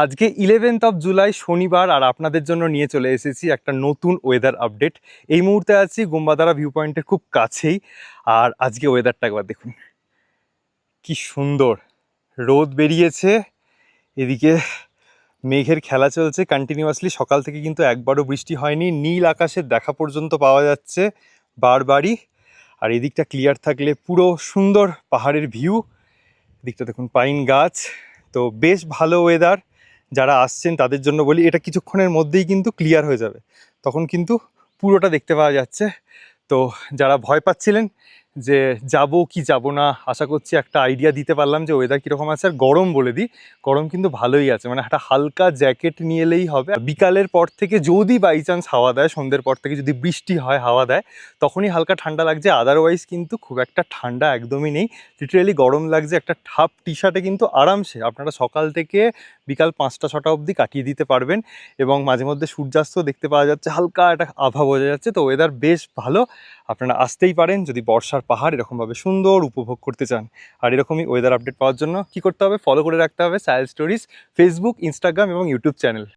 আজকে 11th জুলাই শনিবার, আর আপনাদের জন্য নিয়ে চলে এসেছি একটা নতুন ওয়েদার আপডেট। এই মুহূর্তে আছি গোম্বাদারা ভিউ পয়েন্টের খুব কাছেই। আর আজকে ওয়েদারটা একবার দেখুন, কি সুন্দর রোদ বেরিয়েছে, এদিকে মেঘের খেলা চলছে কন্টিনিউয়াসলি। সকাল থেকে কিন্তু একবারও বৃষ্টি হয়নি, নীল আকাশের দেখা পর্যন্ত পাওয়া যাচ্ছে বারবারই। আর এদিকটা ক্লিয়ার থাকলে পুরো সুন্দর পাহাড়ের ভিউ। এদিকটা দেখুন পাইন গাছ, তো বেশ ভালো ওয়েদার। যারা আসছেন তাদের জন্য বলি, এটা কিছুক্ষণের মধ্যেই কিন্তু ক্লিয়ার হয়ে যাবে, তখন কিন্তু পুরোটা দেখতে পাওয়া যাচ্ছে। তো যারা ভয় পাচ্ছিলেন যে যাব কি যাব না, আশা করছি একটা আইডিয়া দিতে পারলাম যে ওয়েদার কীরকম আছে। আর গরম বলে দিই, গরম কিন্তু ভালোই আছে, মানে একটা হালকা জ্যাকেট নিয়ে এলেই হবে। বিকালের পর থেকে যদি বাই চান্স হাওয়া দেয়, সন্ধ্যের পর থেকে যদি বৃষ্টি হয়, হাওয়া দেয়, তখনই হালকা ঠান্ডা লাগছে। আদারওয়াইজ কিন্তু খুব একটা ঠান্ডা একদমই নেই, লিটারেলি গরম লাগছে। একটা হাফ টি শার্টে কিন্তু আরামসে আপনারা সকাল থেকে বিকাল 5টা-6টা অবধি কাটিয়ে দিতে পারবেন। এবং মাঝে মধ্যে সূর্যাস্ত দেখতে পাওয়া যাচ্ছে, হালকা একটা আভা বোঝা যাচ্ছে। তো ওয়েদার বেশ ভালো, আপনারা আসতেই পারেন যদি বর্ষার পাহাড় এরকমভাবে সুন্দর উপভোগ করতে চান। আর এরকমই ওয়েদার আপডেট পাওয়ার জন্য কী করতে হবে, ফলো করে রাখতে হবে সাহেল স্টোরিজ ফেসবুক, ইনস্টাগ্রাম এবং ইউটিউব চ্যানেল।